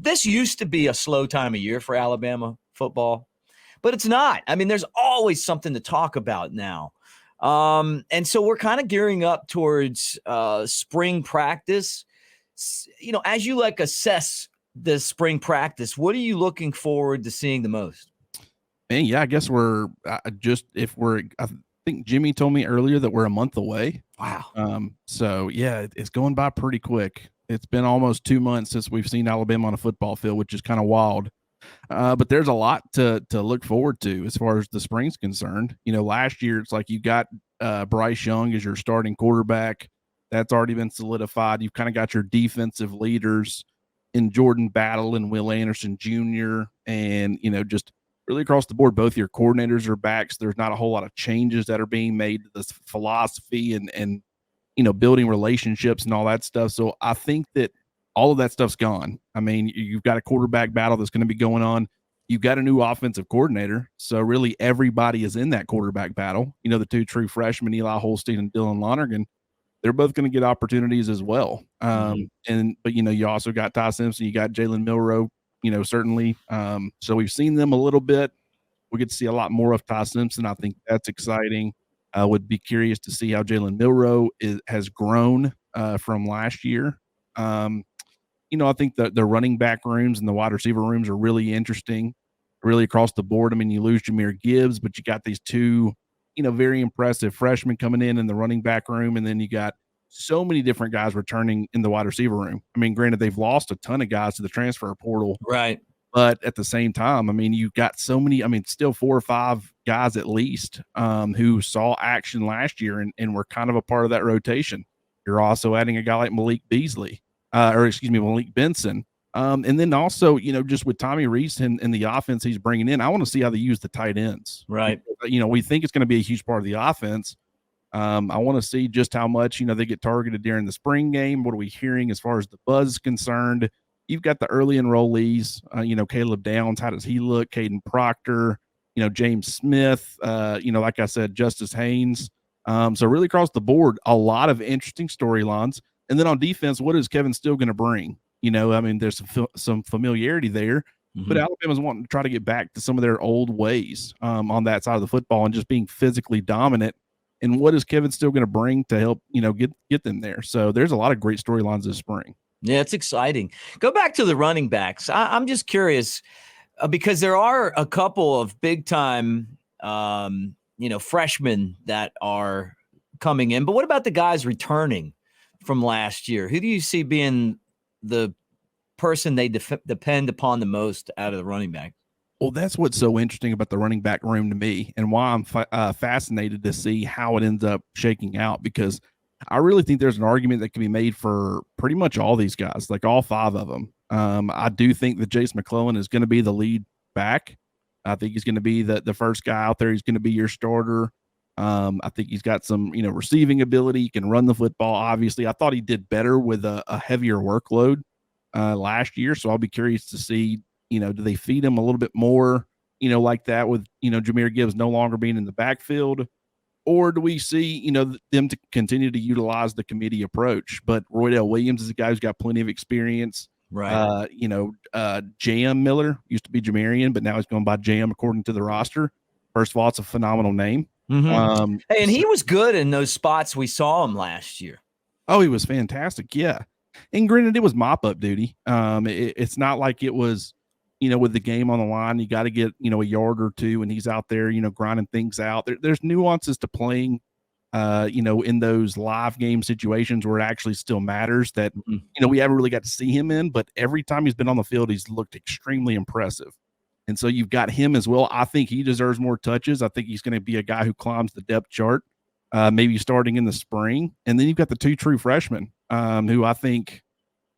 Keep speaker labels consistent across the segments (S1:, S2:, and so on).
S1: this used to be a slow time of year for Alabama football, but it's not. I mean, there's always something to talk about now. And so we're kind of gearing up towards spring practice. As you assess the spring practice, what are you looking forward to seeing the most?
S2: Man, yeah, I guess I think Jimmy told me earlier that we're a month away.
S1: Wow.
S2: So yeah, it's going by pretty quick. It's been almost 2 months since we've seen Alabama on a football field, which is kind of wild. But there's a lot to look forward to as far as the spring's concerned. Last year it's like you got Bryce Young as your starting quarterback. That's already been solidified. You've kind of got your defensive leaders in Jordan Battle and Will Anderson Jr. And, just really across the board, both your coordinators are back. So there's not a whole lot of changes that are being made to this philosophy and building relationships and all that stuff. So I think that all of that stuff's gone. I mean, you've got a quarterback battle that's going to be going on. You've got a new offensive coordinator. So really everybody is in that quarterback battle. The two true freshmen, Eli Holstein and Dylan Lonergan, they're both going to get opportunities as well. But you also got Ty Simpson, you got Jalen Milroe, certainly. So we've seen them a little bit. We get to see a lot more of Ty Simpson. I think that's exciting. I would be curious to see how Jalen Milroe has grown from last year. I think the running back rooms and the wide receiver rooms are really interesting, really across the board. I mean, you lose Jahmyr Gibbs, but you got these two, very impressive freshmen coming in the running back room. And then you got so many different guys returning in the wide receiver room. I mean, granted, they've lost a ton of guys to the transfer portal.
S1: Right.
S2: But at the same time, I mean, you've got so many, still 4 or 5 guys at least who saw action last year and were kind of a part of that rotation. You're also adding a guy like Malik Benson. And then also, just with Tommy Rees and the offense he's bringing in, I want to see how they use the tight ends.
S1: Right.
S2: We think it's going to be a huge part of the offense. I want to see just how much, they get targeted during the spring game. What are we hearing as far as the buzz is concerned? You've got the early enrollees, Caleb Downs. How does he look? Caden Proctor, James Smith, like I said, Justice Haynes. So really across the board, a lot of interesting storylines. And then on defense, what is Kevin Steele going to bring? There's some familiarity there, but Alabama's wanting to try to get back to some of their old ways on that side of the football and just being physically dominant. And what is Kevin Steele going to bring to help, get them there? So there's a lot of great storylines this spring.
S1: Yeah, it's exciting. Go back to the running backs. I'm just curious because there are a couple of big time, freshmen that are coming in. But what about the guys returning from last year? Who do you see being the person they depend upon the most out of the running back?
S2: Well, that's what's so interesting about the running back room to me and why I'm fascinated to see how it ends up shaking out, because I really think there's an argument that can be made for pretty much all these guys, like all 5 of them. I do think that Jace McClellan is going to be the lead back. I think he's going to be the first guy out there. He's going to be your starter. I think he's got some, receiving ability. He can run the football. Obviously, I thought he did better with a heavier workload last year. So I'll be curious to see, do they feed him a little bit more, like that with, Jahmyr Gibbs no longer being in the backfield? Or do we see, them to continue to utilize the committee approach? But Roydell Williams is a guy who's got plenty of experience.
S1: Right.
S2: Jam Miller used to be Jamarian, but now he's going by Jam according to the roster. First of all, it's a phenomenal name.
S1: Hey, and he was good in those spots we saw him last year.
S2: Oh, he was fantastic. Yeah. And granted, it was mop-up duty. It's not like it was, with the game on the line, you got to get, a yard or two, and he's out there, grinding things out. There's nuances to playing, in those live game situations where it actually still matters that, we haven't really got to see him in. But every time he's been on the field, he's looked extremely impressive. And so you've got him as well. I think he deserves more touches. I think he's going to be a guy who climbs the depth chart, maybe starting in the spring. And then you've got the 2 true freshmen who I think,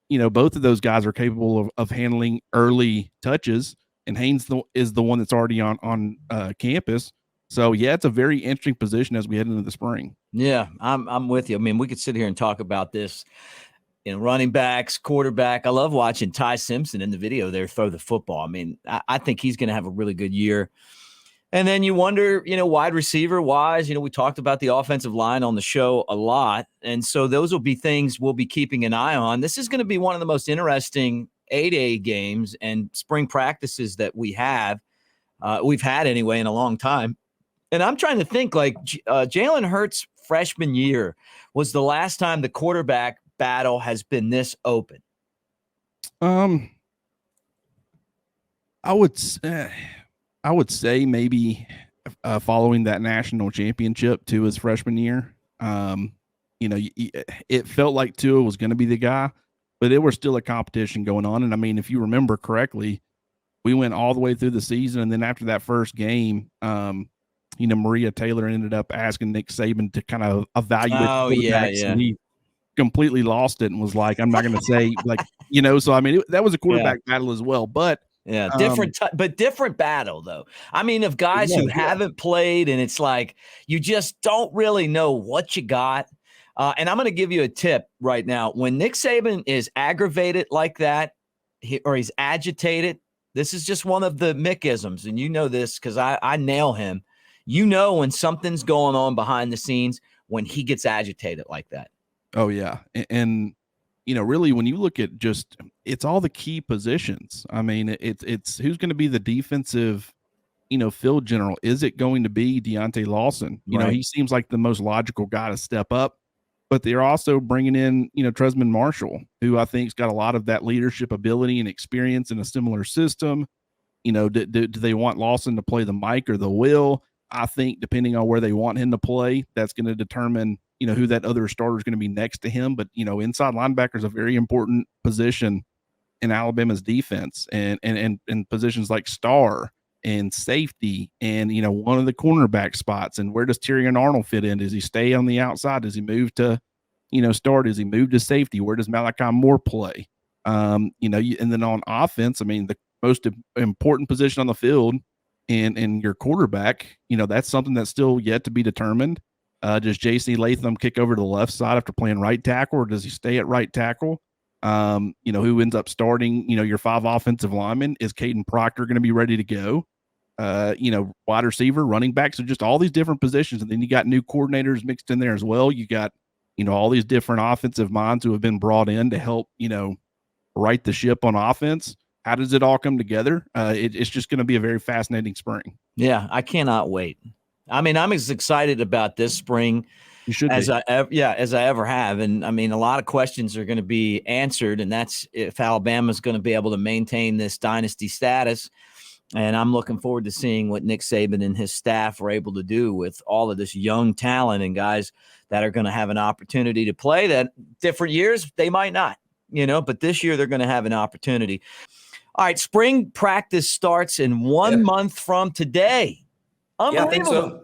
S2: both of those guys are capable of handling early touches. And Haynes is the one that's already on campus. So, yeah, it's a very interesting position as we head into the spring.
S1: Yeah, I'm with you. I mean, we could sit here and talk about this. Running backs, quarterback. I love watching Ty Simpson in the video there throw the football. I mean, I think he's going to have a really good year. And then you wonder, wide receiver wise, we talked about the offensive line on the show a lot. And so those will be things we'll be keeping an eye on. This is going to be one of the most interesting 8A games and spring practices that we've had anyway in a long time. And I'm trying to think, like, Jalen Hurts' freshman year was the last time the quarterback battle has been this open.
S2: I would say maybe following that national championship to his freshman year. It felt like Tua was going to be the guy, but there was still a competition going on. And I mean, if you remember correctly, we went all the way through the season, and then after that first game, Maria Taylor ended up asking Nick Saban to kind of evaluate
S1: Oh,
S2: the quarterbacks,
S1: yeah.
S2: and he completely lost it and was like, "I'm not going to say So I mean, that was a quarterback battle as well, but
S1: different battle though. I mean, of guys who haven't played, and it's like you just don't really know what you got. And I'm going to give you a tip right now. When Nick Saban is aggravated like that, he's agitated. This is just one of the Mickisms, and you know this because I nail him. You know when something's going on behind the scenes when he gets agitated like that.
S2: Oh, yeah. And really, when you look at it's all the key positions. I mean, it's who's going to be the defensive, field general. Is it going to be Deontay Lawson? He seems like the most logical guy to step up. But they're also bringing in, Tresman Marshall, who I think's got a lot of that leadership ability and experience in a similar system. Do they want Lawson to play the Mike or the Will? I think depending on where they want him to play, that's going to determine, who that other starter is going to be next to him. But, inside linebacker is a very important position in Alabama's defense, and positions like star and safety and, one of the cornerback spots. And where does Tyrion Arnold fit in? Does he stay on the outside? Does he move to, start? Does he move to safety? Where does Malachi Moore play? And then on offense, I mean, the most important position on the field and your quarterback, that's something that's still yet to be determined. Does J.C. Latham kick over to the left side after playing right tackle, or does he stay at right tackle? Who ends up starting, your 5 offensive linemen? Is Caden Proctor going to be ready to go? Wide receiver, running back. So just all these different positions. And then you got new coordinators mixed in there as well. You got, all these different offensive minds who have been brought in to help, right the ship on offense. How does it all come together? It's just going to be a very fascinating spring.
S1: Yeah, I cannot wait. I mean, I'm as excited about this spring as I ever have. And I mean, a lot of questions are going to be answered, and that's if Alabama's going to be able to maintain this dynasty status. And I'm looking forward to seeing what Nick Saban and his staff are able to do with all of this young talent and guys that are going to have an opportunity to play that different years they might not, but this year they're going to have an opportunity. All right, spring practice starts in 1 month from today.
S3: Yeah, I think so.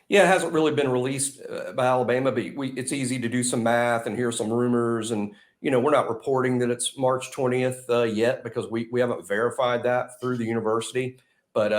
S3: Yeah, it hasn't really been released by Alabama, but it's easy to do some math and hear some rumors. And, we're not reporting that it's March 20th yet because we haven't verified that through the university. But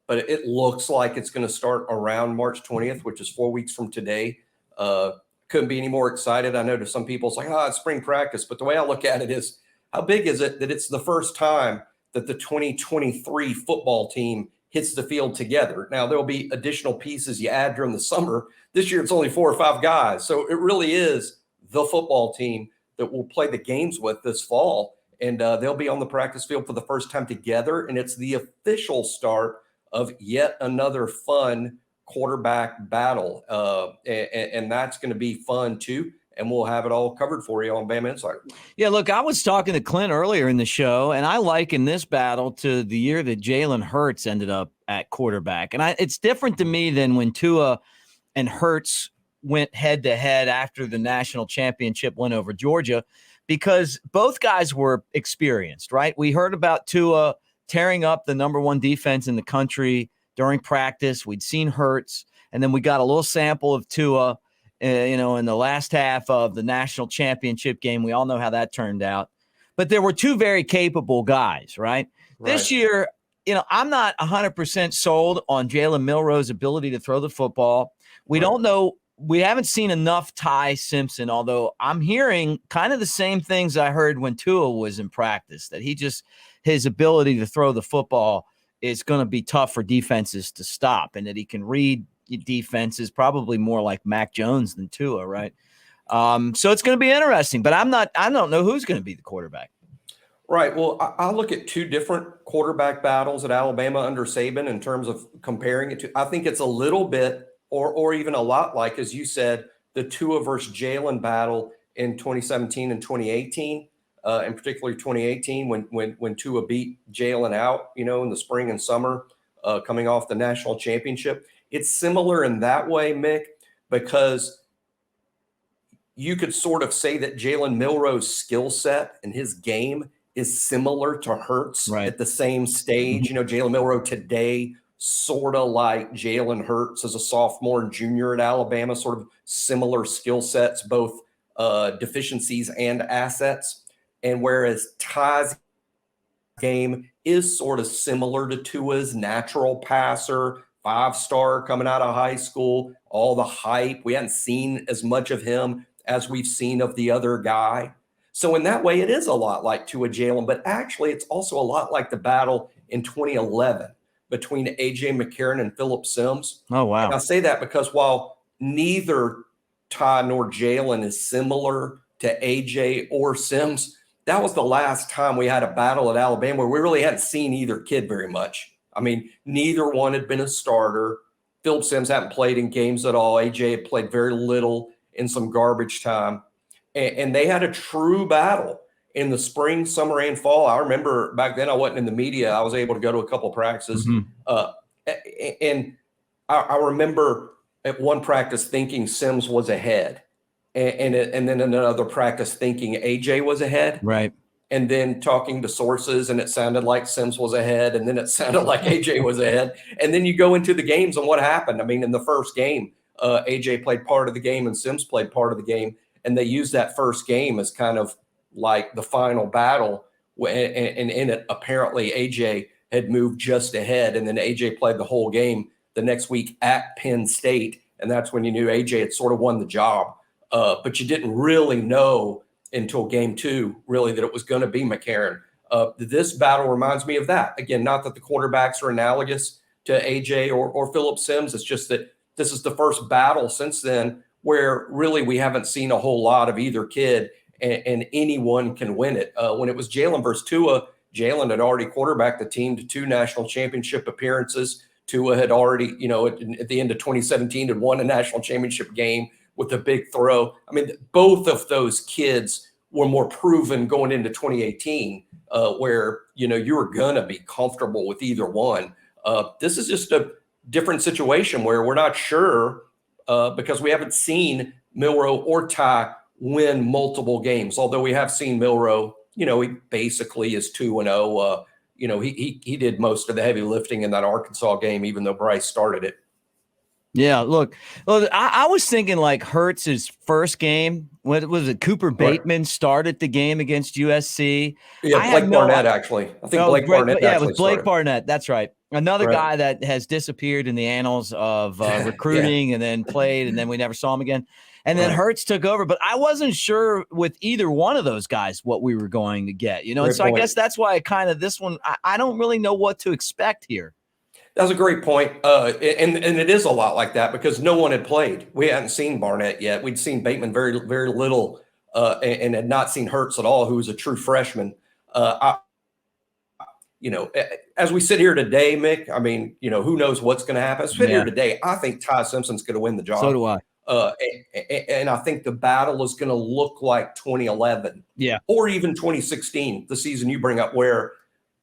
S3: it looks like it's going to start around March 20th, which is 4 weeks from today. Couldn't be any more excited. I know to some people it's like, it's spring practice. But the way I look at it is, how big is it that it's the first time that the 2023 football team hits the field together? Now, there'll be additional pieces you add during the summer. This year, it's only 4 or 5 guys. So it really is the football team that we'll play the games with this fall. And they'll be on the practice field for the first time together. And it's the official start of yet another fun quarterback battle. And that's going to be fun, too. And we'll have it all covered for you on Bama Insider.
S1: Yeah, look, I was talking to Clint earlier in the show, and I liken this battle to the year that Jalen Hurts ended up at quarterback. And it's different to me than when Tua and Hurts went head-to-head after the national championship went over Georgia, because both guys were experienced, right? We heard about Tua tearing up the number 1 defense in the country during practice. We'd seen Hurts, and then we got a little sample of Tua in the last half of the national championship game. We all know how that turned out. But there were 2 very capable guys, right? This year, I'm not 100% sold on Jalen Milroe's ability to throw the football. We don't know. We haven't seen enough Ty Simpson, although I'm hearing kind of the same things I heard when Tua was in practice, that his ability to throw the football is going to be tough for defenses to stop, and that he can read defenses probably more like Mac Jones than Tua, right? So it's going to be interesting, but I don't know who's going to be the quarterback.
S3: Right. Well, I look at two different quarterback battles at Alabama under Saban in terms of comparing it to. I think it's a little bit, or even a lot like, as you said, the Tua versus Jalen battle in 2017 and 2018, and particularly 2018 when Tua beat Jalen out, in the spring and summer, coming off the national championship. It's similar in that way, Mick, because you could sort of say that Jalen Milroe's skill set and his game is similar to Hurts
S1: Right.
S3: at the same stage. Jalen Milroe today, sort of like Jalen Hurts as a sophomore and junior at Alabama, sort of similar skill sets, both deficiencies and assets. And whereas Ty's game is sort of similar to Tua's, natural passer, 5-star coming out of high school, all the hype. We hadn't seen as much of him as we've seen of the other guy. So in that way, it is a lot like Tua Jalen, but actually it's also a lot like the battle in 2011 between A.J. McCarron and Phillip Sims.
S1: Oh, wow.
S3: And I say that because while neither Ty nor Jalen is similar to A.J. or Sims, that was the last time we had a battle at Alabama where we really hadn't seen either kid very much. I mean, neither one had been a starter. Phillip Sims hadn't played in games at all. A.J. had played very little in some garbage time. And they had a true battle in the spring, summer, and fall. I remember back then I wasn't in the media. I was able to go to a couple of practices. And I remember at one practice thinking Sims was ahead. And then in another practice thinking AJ was ahead.
S1: Right.
S3: And then talking to sources, and it sounded like Sims was ahead. And then it sounded like AJ was ahead. And then you go into the games and what happened. I mean, in the first game, AJ played part of the game and Sims played part of the game. And they used that first game as kind of like the final battle. And in it, apparently AJ had moved just ahead. And then AJ played the whole game the next week at Penn State. And that's when you knew AJ had sort of won the job. But you didn't really know until game two, really, that it was going to be McCarron. This battle reminds me of that. Again, not that the quarterbacks are analogous to AJ or Phillip Sims. It's just that this is the first battle since then where really we haven't seen a whole lot of either kid, and anyone can win it. When it was Jalen versus Tua, Jalen had already quarterbacked the team to 2 national championship appearances. Tua had already, at the end of 2017, had won a national championship game with a big throw. I mean, both of those kids were more proven going into 2018, where, you were going to be comfortable with either one. This is just a different situation where we're not sure because we haven't seen Milroe or Ty win multiple games, although we have seen Milroe, he basically is 2-0. He did most of the heavy lifting in that Arkansas game, even though Bryce started it.
S1: Yeah, look, I was thinking like Hurts' first game. What was it? Cooper Bateman started the game against USC.
S3: Yeah, Blake Barnett, actually. I think Blake Barnett.
S1: Yeah, it was Blake Barnett. That's right. Another
S3: Right.
S1: guy that has disappeared in the annals of recruiting and then played, and then we never saw him again. And then Hurts took over, but I wasn't sure with either one of those guys what we were going to get, And so I guess that's why this one, I don't really know what to expect here.
S3: That's a great point. And it is a lot like that because no one had played. We hadn't seen Barnett yet. We'd seen Bateman very, very little and had not seen Hurts at all, who was a true freshman. As we sit here today, Mick, I mean, who knows what's going to happen. As we sit here today, I think Ty Simpson's going to win the job.
S1: So do I.
S3: And I think the battle is going to look like 2011.
S1: Yeah.
S3: Or even 2016, the season you bring up, where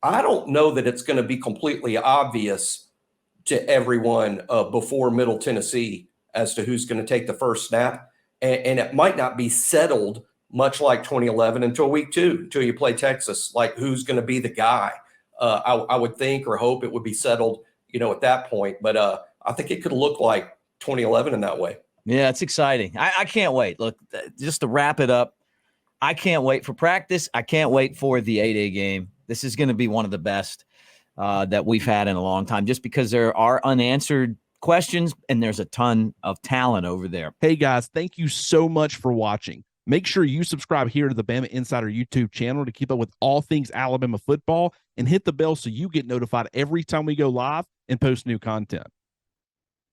S3: I don't know that it's going to be completely obvious to everyone before Middle Tennessee as to who's going to take the first snap. And it might not be settled much like 2011 until week 2, until you play Texas, like who's going to be the guy. I would think or hope it would be settled, at that point. But I think it could look like 2011 in that way.
S1: Yeah, it's exciting. I can't wait. Look, just to wrap it up, I can't wait for practice. I can't wait for the 8A game. This is going to be one of the best that we've had in a long time, just because there are unanswered questions and there's a ton of talent over there.
S2: Hey, guys, thank you so much for watching. Make sure you subscribe here to the Bama Insider YouTube channel to keep up with all things Alabama football, and hit the bell so you get notified every time we go live and post new content.